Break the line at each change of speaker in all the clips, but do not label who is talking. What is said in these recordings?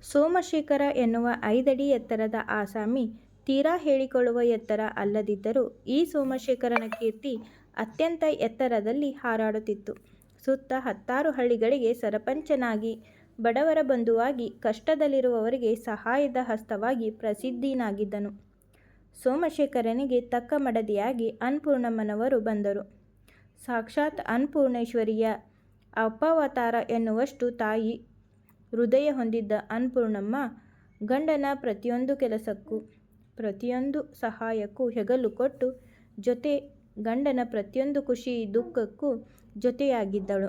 ಸೋಮಶೇಖರ ಎನ್ನುವ 5 ಅಡಿ ಎತ್ತರದ ಆಸಾಮಿ ತೀರಾ ಹೇಳಿಕೊಳ್ಳುವ ಎತ್ತರ ಅಲ್ಲದಿದ್ದರೂ ಈ ಸೋಮಶೇಖರನ ಕೀರ್ತಿ ಅತ್ಯಂತ ಎತ್ತರದಲ್ಲಿ ಹಾರಾಡುತ್ತಿತ್ತು. ಸುತ್ತ 10 ಹಳ್ಳಿಗಳಿಗೆ ಸರಪಂಚನಾಗಿ, ಬಡವರ ಬಂಧುವಾಗಿ, ಕಷ್ಟದಲ್ಲಿರುವವರಿಗೆ ಸಹಾಯದ ಹಸ್ತವಾಗಿ ಪ್ರಸಿದ್ಧನಾಗಿದ್ದನು. ಸೋಮಶೇಖರನಿಗೆ ತಕ್ಕ ಮಡದಿಯಾಗಿ ಅನ್ನಪೂರ್ಣಮ್ಮನವರು ಬಂದರು. ಸಾಕ್ಷಾತ್ ಅನ್ನಪೂರ್ಣೇಶ್ವರಿಯ ಅಪಾವತಾರ ಎನ್ನುವಷ್ಟು ತಾಯಿ ಹೃದಯ ಹೊಂದಿದ್ದ ಅನ್ನಪೂರ್ಣಮ್ಮ ಗಂಡನ ಪ್ರತಿಯೊಂದು ಕೆಲಸಕ್ಕೂ, ಪ್ರತಿಯೊಂದು ಸಹಾಯಕ್ಕೂ ಹೆಗಲು ಕೊಟ್ಟು ಗಂಡನ ಪ್ರತಿಯೊಂದು ಖುಷಿ ದುಃಖಕ್ಕೂ ಜೊತೆಯಾಗಿದ್ದಳು.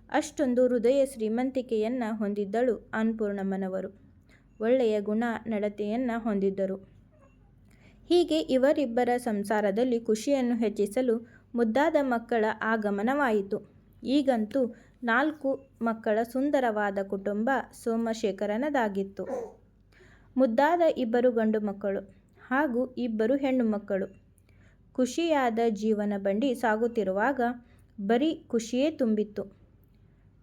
ಅಷ್ಟೊಂದು ಹೃದಯ ಶ್ರೀಮಂತಿಕೆಯನ್ನು ಹೊಂದಿದ್ದಳು ಅನ್ನಪೂರ್ಣಮ್ಮನವರು. ಒಳ್ಳೆಯ ಗುಣ ನಡತೆಯನ್ನು ಹೊಂದಿದ್ದರು. ಹೀಗೆ ಇವರಿಬ್ಬರ ಸಂಸಾರದಲ್ಲಿ ಖುಷಿಯನ್ನು ಹೆಚ್ಚಿಸಲು ಮುದ್ದಾದ ಮಕ್ಕಳ ಆಗಮನವಾಯಿತು. ಈಗಂತೂ 4 ಮಕ್ಕಳ ಸುಂದರವಾದ ಕುಟುಂಬ ಸೋಮಶೇಖರನದಾಗಿತ್ತು. ಮುದ್ದಾದ 2 ಗಂಡು ಮಕ್ಕಳು ಹಾಗೂ 2 ಹೆಣ್ಣು ಮಕ್ಕಳು. ಖುಷಿಯಾದ ಜೀವನ ಬಂಡಿ ಸಾಗುತ್ತಿರುವಾಗ ಬರೀ ಖುಷಿಯೇ ತುಂಬಿತ್ತು.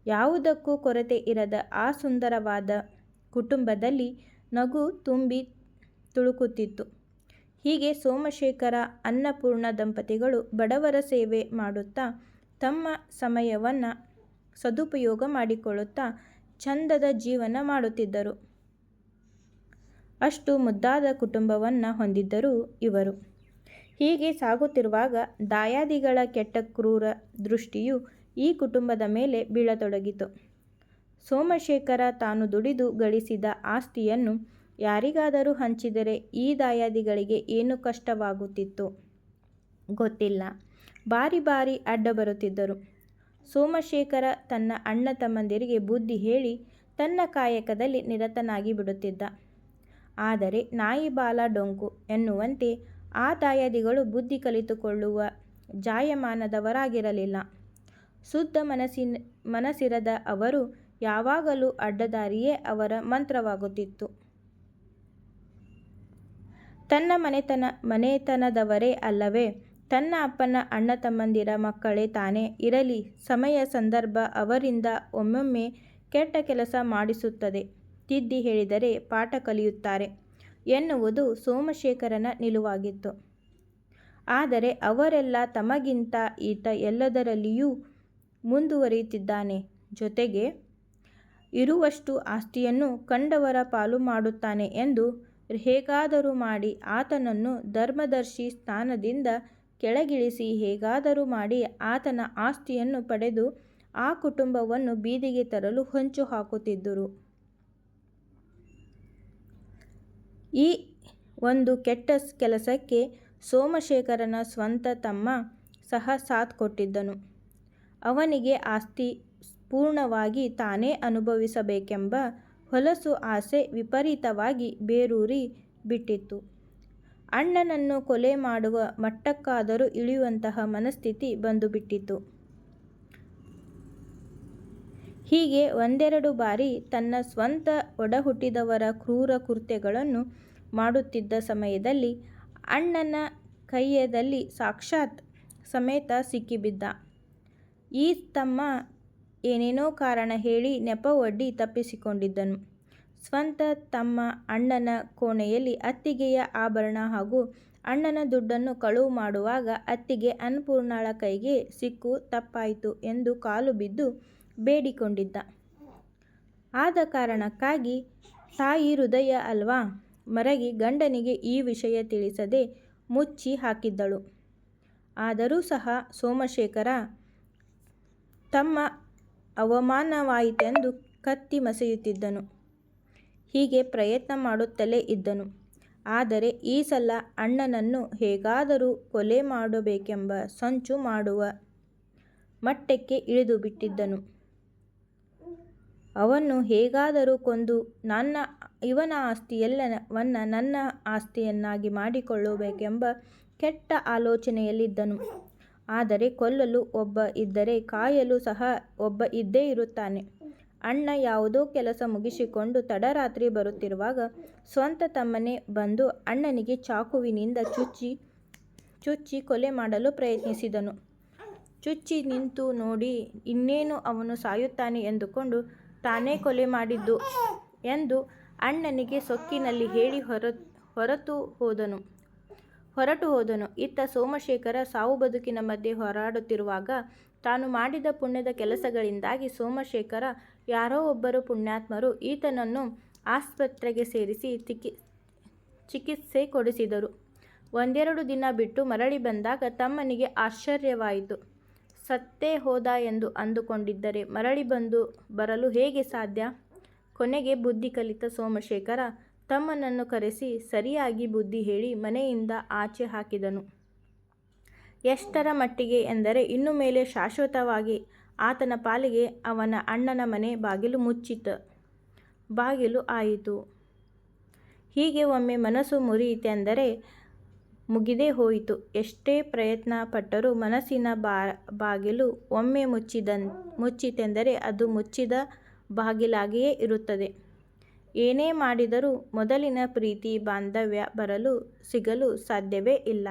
ಯಾವುದಕ್ಕೂ ಕೊರತೆ ಇರದ ಆ ಸುಂದರವಾದ ಕುಟುಂಬದಲ್ಲಿ ನಗು ತುಂಬಿ ತುಳುಕುತ್ತಿತ್ತು. ಹೀಗೆ ಸೋಮಶೇಖರ ಅನ್ನಪೂರ್ಣ ದಂಪತಿಗಳು ಬಡವರ ಸೇವೆ ಮಾಡುತ್ತಾ, ತಮ್ಮ ಸಮಯವನ್ನು ಸದುಪಯೋಗ ಮಾಡಿಕೊಳ್ಳುತ್ತಾ ಚಂದದ ಜೀವನ ಮಾಡುತ್ತಿದ್ದರು. ಅಷ್ಟು ಮುದ್ದಾದ ಕುಟುಂಬವನ್ನು ಹೊಂದಿದ್ದರು ಇವರು. ಹೀಗೆ ಸಾಗುತ್ತಿರುವಾಗ ದಾಯಾದಿಗಳ ಕೆಟ್ಟ ಕ್ರೂರ ದೃಷ್ಟಿಯು ಈ ಕುಟುಂಬದ ಮೇಲೆ ಬೀಳತೊಡಗಿತು. ಸೋಮಶೇಖರ ತಾನು ದುಡಿದು ಗಳಿಸಿದ ಆಸ್ತಿಯನ್ನು ಯಾರಿಗಾದರೂ ಹಂಚಿದರೆ ಈ ದಾಯಾದಿಗಳಿಗೆ ಏನು ಕಷ್ಟವಾಗುತ್ತಿತ್ತೋ ಗೊತ್ತಿಲ್ಲ. ಬಾರಿ ಬಾರಿ ಅಡ್ಡ ಬರುತ್ತಿದ್ದರು. ಸೋಮಶೇಖರ ತನ್ನ ಅಣ್ಣ ತಮ್ಮಂದಿರಿಗೆ ಬುದ್ಧಿ ಹೇಳಿ ತನ್ನ ಕಾಯಕದಲ್ಲಿ ನಿರತನಾಗಿ ಬಿಡುತ್ತಿದ್ದ. ಆದರೆ ನಾಯಿ ಬಾಲ ಡೊಂಕು ಎನ್ನುವಂತೆ ಆ ದಾಯಾದಿಗಳು ಬುದ್ಧಿ ಕಲಿತುಕೊಳ್ಳುವ ಜಾಯಮಾನದವರಾಗಿರಲಿಲ್ಲ. ಶುದ್ಧ ಮನಸ್ಸಿರದ ಅವರು ಯಾವಾಗಲೂ ಅಡ್ಡದಾರಿಯೇ ಅವರ ಮಂತ್ರವಾಗುತ್ತಿತ್ತು. ತನ್ನ ಮನೆತನದವರೇ ಅಲ್ಲವೇ, ತನ್ನ ಅಪ್ಪನ ಅಣ್ಣ ತಮ್ಮಂದಿರ ಮಕ್ಕಳೇ ತಾನೇ ಇರಲಿ, ಸಮಯ ಸಂದರ್ಭ ಅವರಿಂದ ಒಮ್ಮೊಮ್ಮೆ ಕೆಟ್ಟ ಕೆಲಸ ಮಾಡಿಸುತ್ತದೆ, ತಿದ್ದಿ ಹೇಳಿದರೆ ಪಾಠ ಕಲಿಯುತ್ತಾರೆ ಎನ್ನುವುದು ಸೋಮಶೇಖರನ ನಿಲುವಾಗಿತ್ತು. ಆದರೆ ಅವರೆಲ್ಲ ತಮಗಿಂತ ಈತ ಎಲ್ಲದರಲ್ಲಿಯೂ ಮುಂದುವರಿಯುತ್ತಿದ್ದಾನೆ, ಜೊತೆಗೆ ಇರುವಷ್ಟು ಆಸ್ತಿಯನ್ನು ಕಂಡವರ ಪಾಲು ಮಾಡುತ್ತಾನೆ ಎಂದು ಹೇಗಾದರೂ ಮಾಡಿ ಆತನನ್ನು ಧರ್ಮದರ್ಶಿ ಸ್ಥಾನದಿಂದ ಕೆಳಗಿಳಿಸಿ ಹೇಗಾದರೂ ಮಾಡಿ ಆತನ ಆಸ್ತಿಯನ್ನು ಪಡೆದು ಆ ಕುಟುಂಬವನ್ನು ಬೀದಿಗೆ ತರಲು ಹೊಂಚು ಹಾಕುತ್ತಿದ್ದರು. ಈ ಒಂದು ಕೆಟ್ಟ ಕೆಲಸಕ್ಕೆ ಸೋಮಶೇಖರನ ಸ್ವಂತ ತಮ್ಮ ಸಹ ಸಾಥ್ ಕೊಟ್ಟಿದ್ದನು. ಅವನಿಗೆ ಆಸ್ತಿ ಪೂರ್ಣವಾಗಿ ತಾನೇ ಅನುಭವಿಸಬೇಕೆಂಬ ಹೊಲಸು ಆಸೆ ವಿಪರೀತವಾಗಿ ಬೇರೂರಿ ಬಿಟ್ಟಿತ್ತು. ಅಣ್ಣನನ್ನು ಕೊಲೆ ಮಾಡುವ ಮಟ್ಟಕ್ಕಾದರೂ ಇಳಿಯುವಂತಹ ಮನಸ್ಥಿತಿ ಬಂದುಬಿಟ್ಟಿತ್ತು. ಹೀಗೆ ಒಂದೆರಡು ಬಾರಿ ತನ್ನ ಸ್ವಂತ ಒಡಹುಟ್ಟಿದವರ ಕ್ರೂರ ಕೃತ್ಯಗಳನ್ನು ಮಾಡುತ್ತಿದ್ದ ಸಮಯದಲ್ಲಿ ಅಣ್ಣನ ಕೈಯದಲ್ಲಿ ಸಾಕ್ಷಾತ್ ಸಮೇತ ಸಿಕ್ಕಿಬಿದ್ದ. ಈ ತಮ್ಮ ಏನೇನೋ ಕಾರಣ ಹೇಳಿ ನೆಪ ಒಡ್ಡಿ ತಪ್ಪಿಸಿಕೊಂಡಿದ್ದನು. ಸ್ವಂತ ತಮ್ಮ ಅಣ್ಣನ ಕೋಣೆಯಲ್ಲಿ ಅತ್ತಿಗೆಯ ಆಭರಣ ಹಾಗೂ ಅಣ್ಣನ ದುಡ್ಡನ್ನು ಕಳುವು ಮಾಡುವಾಗ ಅತ್ತಿಗೆ ಅನ್ನಪೂರ್ಣಳ ಕೈಗೆ ಸಿಕ್ಕು ತಪ್ಪಾಯಿತು ಎಂದು ಕಾಲು ಬಿದ್ದು ಬೇಡಿಕೊಂಡಿದ್ದ. ಆದ ಕಾರಣಕ್ಕಾಗಿ ತಾಯಿ ಹೃದಯ ಅಲ್ವಾ ಮರಗಿ ಗಂಡನಿಗೆ ಈ ವಿಷಯ ತಿಳಿಸದೆ ಮುಚ್ಚಿ ಹಾಕಿದ್ದಳು. ಆದರೂ ಸಹ ಸೋಮಶೇಖರ ತಮ್ಮ ಅವಮಾನವಾಯಿತೆಂದು ಕತ್ತಿ ಮಸೆಯುತ್ತಿದ್ದನು. ಹೀಗೆ ಪ್ರಯತ್ನ ಮಾಡುತ್ತಲೇ ಇದ್ದನು. ಆದರೆ ಈ ಸಲ ಅಣ್ಣನನ್ನು ಹೇಗಾದರೂ ಕೊಲೆ ಮಾಡಬೇಕೆಂಬ ಸಂಚು ಮಾಡುವ ಮಟ್ಟಕ್ಕೆ ಇಳಿದು ಬಿಟ್ಟಿದ್ದನು. ಅವನ್ನು ಹೇಗಾದರೂ ಕೊಂದು ಇವನ ಆಸ್ತಿಯೆಲ್ಲವನ್ನ ನನ್ನ ಆಸ್ತಿಯನ್ನಾಗಿ ಮಾಡಿಕೊಳ್ಳಬೇಕೆಂಬ ಕೆಟ್ಟ ಆಲೋಚನೆಯಲ್ಲಿದ್ದನು. ಆದರೆ ಕೊಲ್ಲಲು ಒಬ್ಬ ಇದ್ದರೆ ಕಾಯಲು ಸಹ ಒಬ್ಬ ಇದ್ದೇ ಇರುತ್ತಾನೆ. ಅಣ್ಣ ಯಾವುದೋ ಕೆಲಸ ಮುಗಿಸಿಕೊಂಡು ತಡರಾತ್ರಿ ಬರುತ್ತಿರುವಾಗ ಸ್ವಂತ ತಮ್ಮನೇ ಬಂದು ಅಣ್ಣನಿಗೆ ಚಾಕುವಿನಿಂದ ಚುಚ್ಚಿ ಕೊಲೆ ಮಾಡಲು ಪ್ರಯತ್ನಿಸಿದನು. ಚುಚ್ಚಿ ನಿಂತು ನೋಡಿ ಇನ್ನೇನು ಅವನು ಸಾಯುತ್ತಾನೆ ಎಂದುಕೊಂಡು ತಾನೇ ಕೊಲೆ ಮಾಡಿದ್ದು ಎಂದು ಅಣ್ಣನಿಗೆ ಸೊಕ್ಕಿನಲ್ಲಿ ಹೇಳಿ ಹೊರಟು ಹೋದನು. ಇತ್ತ ಸೋಮಶೇಖರ ಸಾವು ಬದುಕಿನ ಮಧ್ಯೆ ಹೋರಾಡುತ್ತಿರುವಾಗ ತಾನು ಮಾಡಿದ ಪುಣ್ಯದ ಕೆಲಸಗಳಿಂದಾಗಿ ಸೋಮಶೇಖರ ಯಾರೋ ಒಬ್ಬರು ಪುಣ್ಯಾತ್ಮರು ಈತನನ್ನು ಆಸ್ಪತ್ರೆಗೆ ಸೇರಿಸಿ ಚಿಕಿತ್ಸೆ ಕೊಡಿಸಿದರು. ಒಂದೆರಡು ದಿನ ಬಿಟ್ಟು ಮರಳಿ ಬಂದಾಗ ತಮ್ಮನಿಗೆ ಆಶ್ಚರ್ಯವಾಯಿತು. ಸತ್ತೇ ಹೋದ ಎಂದು ಅಂದುಕೊಂಡಿದ್ದರೆ ಮರಳಿ ಬರಲು ಹೇಗೆ ಸಾಧ್ಯ? ಕೊನೆಗೆ ಬುದ್ಧಿ ಕಲಿತ ಸೋಮಶೇಖರ ತಮ್ಮನನ್ನು ಕರೆಸಿ ಸರಿಯಾಗಿ ಬುದ್ಧಿ ಹೇಳಿ ಮನೆಯಿಂದ ಆಚೆ ಹಾಕಿದನು. ಎಷ್ಟರ ಮಟ್ಟಿಗೆ ಎಂದರೆ ಇನ್ನು ಮೇಲೆ ಶಾಶ್ವತವಾಗಿ ಆತನ ಪಾಲಿಗೆ ಅವನ ಅಣ್ಣನ ಮನೆ ಬಾಗಿಲು ಆಯಿತು. ಹೀಗೆ ಒಮ್ಮೆ ಮನಸ್ಸು ಮುರಿಯಿತೆಂದರೆ ಮುಗಿದೇ ಹೋಯಿತು. ಎಷ್ಟೇ ಪ್ರಯತ್ನ ಪಟ್ಟರೂ ಮನಸ್ಸಿನ ಬಾಗಿಲು ಒಮ್ಮೆ ಮುಚ್ಚಿತೆಂದರೆ ಅದು ಮುಚ್ಚಿದ ಬಾಗಿಲಾಗಿಯೇ ಇರುತ್ತದೆ. ಏನೇ ಮಾಡಿದರೂ ಮೊದಲಿನ ಪ್ರೀತಿ ಬಾಂಧವ್ಯ ಸಿಗಲು ಸಾಧ್ಯವೇ ಇಲ್ಲ.